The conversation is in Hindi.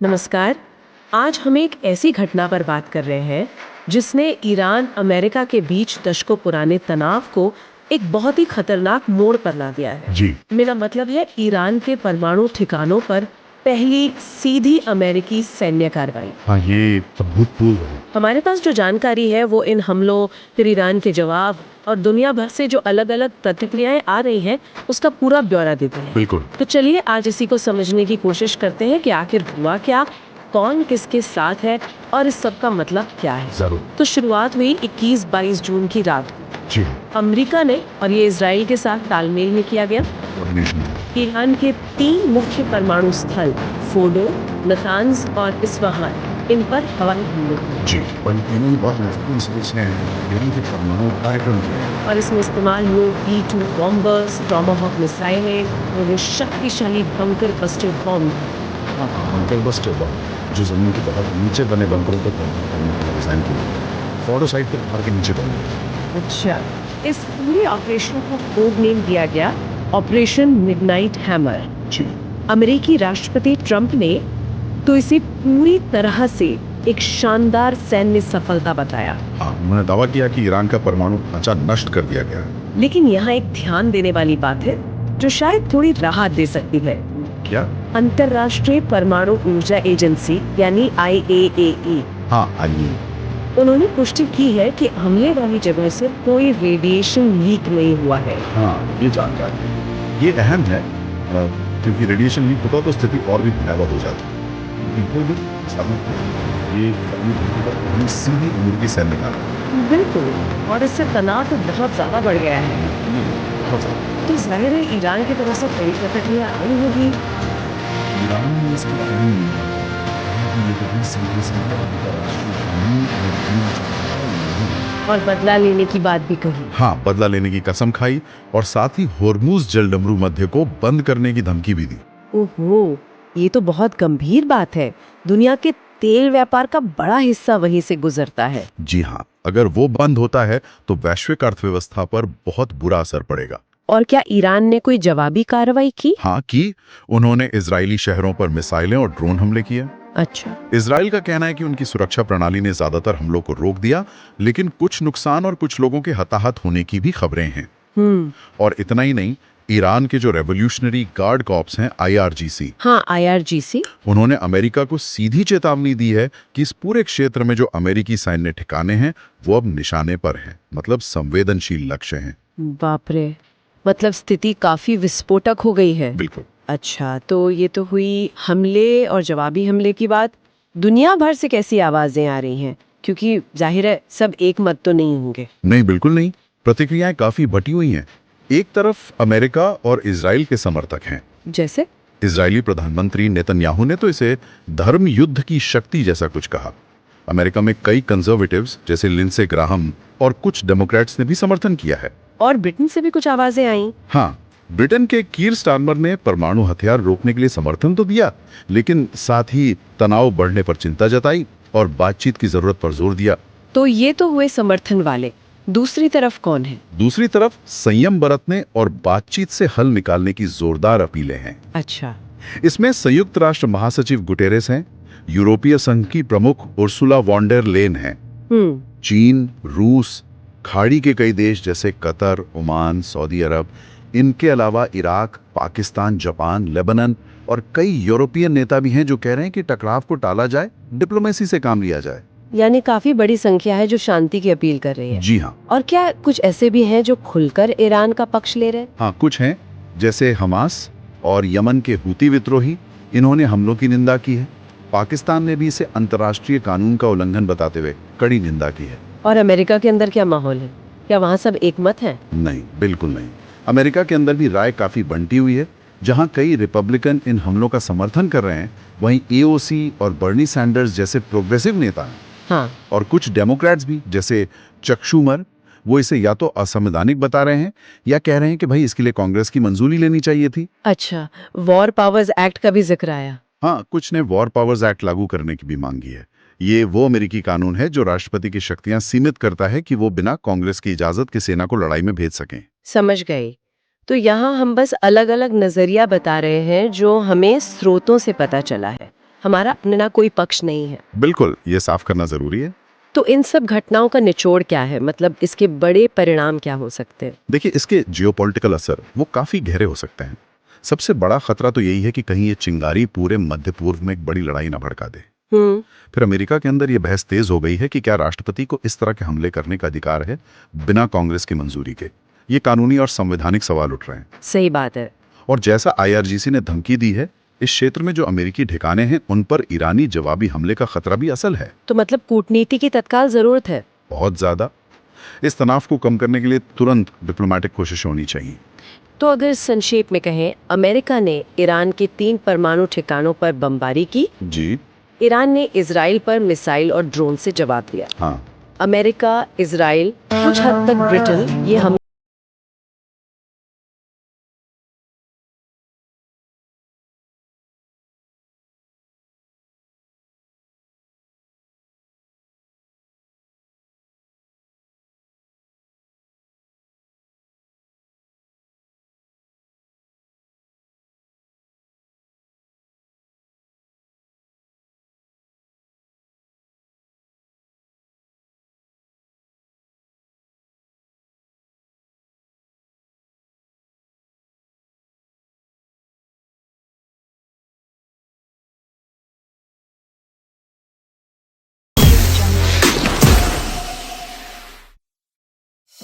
नमस्कार। आज हम एक ऐसी घटना पर बात कर रहे हैं जिसने ईरान अमेरिका के बीच दशकों पुराने तनाव को एक बहुत ही खतरनाक मोड़ पर ला दिया है। जी। मेरा मतलब है ईरान के परमाणु ठिकानों पर पहली सीधी अमेरिकी सैन्य कार्रवाई। हाँ, ये अभूतपूर्व है। हमारे पास जो जानकारी है वो इन हमलों, फिर ईरान के जवाब और दुनिया भर से जो अलग अलग प्रतिक्रियाएं आ रही हैं उसका पूरा ब्यौरा देते हैं। बिल्कुल। तो चलिए आज इसी को समझने की कोशिश करते हैं कि आखिर हुआ क्या, कौन किसके साथ है और इस सब का मतलब क्या है। जरूर। तो शुरुआत हुई 21-22 जून की रात को। जी। अमेरिका ने, और ये इजराइल के साथ तालमेल में किया गया, ईरान के 3 मुख्य परमाणु स्थल फोर्डो, नातांज और इस्फहान, इन पर हवाई हमले किए। जी। बहुत महत्वपूर्ण स्विच है ईरान के परमाणु कार्यक्रम के। और इसमें इस्तेमाल हुए B-2 बॉम्बर्स, टॉमाहॉक मिसाइलें और ये शक्तिशाली bunker buster bomb. Bunker buster bomb जो जमीन के बहुत नीचे बने बंकरों को डिजाइन किए, फोर्डो साइड पे पहाड़ के नीचे बने। अच्छा, इस पूरे ऑपरेशन को कोड नेम दिया गया ऑपरेशन मिडनाइट हैमर। जी। अमेरिकी राष्ट्रपति ट्रंप ने तो इसे पूरी तरह से एक शानदार सैन्य सफलता बताया। हाँ, उन्होंने दावा किया कि ईरान का परमाणु ढांचा नष्ट कर दिया गया। लेकिन यहाँ एक ध्यान देने वाली बात है जो शायद थोड़ी राहत दे सकती है। क्या? अंतर्राष्ट्रीय परमाणु ऊर्जा एजेंसी यानी IAEA, हाँ, आइए। उन्होंने पुष्टि की है कि हमले वाली जगह से कोई रेडिएशन लीक नहीं हुआ है। हाँ, ये जानकारी ये अहम है, क्योंकि रेडिएशन लीक होता तो स्थिति और भी भयावह हो जाती। ये सीधी अमेरिकी सैन्य का बिल्कुल, और इससे तनाव तो बहुत ज्यादा बढ़ गया है। तो जाहिर है ईरान की तरफ से कई प्रतिक्रिया आई होगी। और बदला लेने की बात भी कही। हाँ, बदला लेने की कसम खाई और साथ ही होर्मुज जलडमरू मध्य को बंद करने की धमकी भी दी। ओहो, ये तो बहुत गंभीर बात है। दुनिया के तेल व्यापार का बड़ा हिस्सा वहीं से गुजरता है। जी हाँ, अगर वो बंद होता है तो वैश्विक अर्थव्यवस्था पर बहुत बुरा असर पड़ेगा। और क्या ईरान ने कोई जवाबी कार्रवाई की? हाँ की। उन्होंने इजरायली शहरों पर मिसाइलें और ड्रोन हमले किए। अच्छा। इजराइल का कहना है कि उनकी सुरक्षा प्रणाली ने ज्यादातर हमलों को रोक दिया, लेकिन कुछ नुकसान और कुछ लोगों के हताहत होने की भी खबरें हैं। और इतना ही नहीं, ईरान के जो रेवोल्यूशनरी गार्ड कॉर्प्स हैं, IRGC, हाँ, IRGC, उन्होंने अमेरिका को सीधी चेतावनी दी है कि इस पूरे क्षेत्र में जो अमेरिकी सैन्य ठिकाने हैं वो अब निशाने पर हैं, मतलब संवेदनशील लक्ष्य हैं। बाप रे, मतलब स्थिति काफी विस्फोटक हो गई है। बिल्कुल। अच्छा, तो ये तो हुई हमले और जवाबी हमले की बात। दुनिया भर से कैसी आवाजें आ रही हैं? क्योंकि जाहिर है सब एक मत तो नहीं होंगे। नहीं, बिल्कुल नहीं। प्रतिक्रियाएं काफी बटी हुई हैं। एक तरफ अमेरिका और इजराइल के समर्थक हैं। जैसे इजरायली प्रधानमंत्री नेतन्याहू ने तो इसे धर्म युद्ध की शक्ति जैसा कुछ कहा। अमेरिका में कई कंजर्वेटिव्स जैसे लिंडसे ग्राहम और कुछ डेमोक्रेट्स ने भी समर्थन किया है। और ब्रिटेन से भी कुछ आवाजें आई। हाँ, ब्रिटेन के कीर स्टारमर ने परमाणु हथियार रोकने के लिए समर्थन तो दिया, लेकिन साथ ही तनाव बढ़ने पर चिंता जताई और बातचीत की जरूरत पर जोर दिया। तो ये तो हुए समर्थन वाले। दूसरी तरफ कौन है? दूसरी तरफ संयम बरतने और बातचीत से हल निकालने की जोरदार अपीलें हैं। अच्छा। इसमें संयुक्त राष्ट्र महासचिव गुटेरेस हैं, यूरोपीय संघ की प्रमुख उर्सुला वॉन डेर लेन हैं, चीन, रूस, खाड़ी के कई देश जैसे कतर, ओमान, सऊदी अरब, इनके अलावा इराक, पाकिस्तान, जापान, लेबनान और कई यूरोपियन नेता भी हैं जो कह रहे हैं कि टकराव को टाला जाए, डिप्लोमेसी से काम लिया जाए। यानी काफी बड़ी संख्या है जो शांति की अपील कर रही है। जी हाँ। और क्या कुछ ऐसे भी हैं जो खुलकर ईरान का पक्ष ले रहे हैं? हाँ, कुछ हैं, जैसे हमास और यमन के हूती विद्रोही, इन्होंने हमलों की निंदा की है। पाकिस्तान ने भी इसे अंतर्राष्ट्रीय कानून का उल्लंघन बताते हुए कड़ी निंदा की है। और अमेरिका के अंदर क्या माहौल है? क्या वहाँ सब एक मत है? नहीं, बिल्कुल नहीं। अमेरिका के अंदर भी राय काफी बंटी हुई है। जहां कई रिपब्लिकन इन हमलों का समर्थन कर रहे हैं, वहीं AOC और बर्नी सैंडर्स जैसे प्रोग्रेसिव नेता हैं। हाँ। और कुछ डेमोक्रेट्स भी जैसे चक शूमर, वो इसे या तो असंवैधानिक बता रहे हैं या कह रहे हैं कि भाई इसके लिए कांग्रेस की मंजूरी लेनी चाहिए थी। अच्छा, वॉर पावर्स एक्ट का भी जिक्र आया। हाँ, कुछ ने वॉर पावर्स एक्ट लागू करने की भी मांगी है। ये वो अमेरिकी कानून है जो राष्ट्रपति की शक्तियां सीमित करता है कि वो बिना कांग्रेस की इजाजत की सेना को लड़ाई में भेज सकें। समझ गई। तो यहाँ हम बस अलग अलग नजरिया बता रहे हैं जो हमें स्रोतों से पता चला है। हमारा अपना कोई पक्ष नहीं है। बिल्कुल, ये साफ करना जरूरी है। तो इन सब घटनाओं का निचोड़ क्या है, मतलब इसके बड़े परिणाम क्या हो सकते हैं? देखिए, इसके जियोपॉलिटिकल असर वो काफी गहरे हो सकते हैं। सबसे बड़ा खतरा तो यही है कि कहीं ये चिंगारी पूरे मध्य पूर्व में एक बड़ी लड़ाई ना भड़का दे। फिर अमेरिका के अंदर ये बहस तेज हो गई है कि क्या राष्ट्रपति को इस तरह के हमले करने का अधिकार है बिना कांग्रेस की मंजूरी के। ये कानूनी और संवैधानिक सवाल उठ रहे हैं। सही बात है। और जैसा IRGC ने धमकी दी है, इस क्षेत्र में जो अमेरिकी ठिकाने हैं उन पर ईरानी जवाबी हमले का खतरा भी असल है। तो मतलब कूटनीति की तत्काल जरूरत है। बहुत ज्यादा। इस तनाव को कम करने के लिए तुरंत डिप्लोमेटिक कोशिश होनी चाहिए। तो अगर संक्षेप में कहें, अमेरिका ने ईरान के 3 परमाणु ठिकानों पर बमबारी की। जी। ईरान ने इजराइल पर मिसाइल और ड्रोन से जवाब दिया। हाँ। अमेरिका, इजराइल, कुछ हद तक ब्रिटेन ये हमले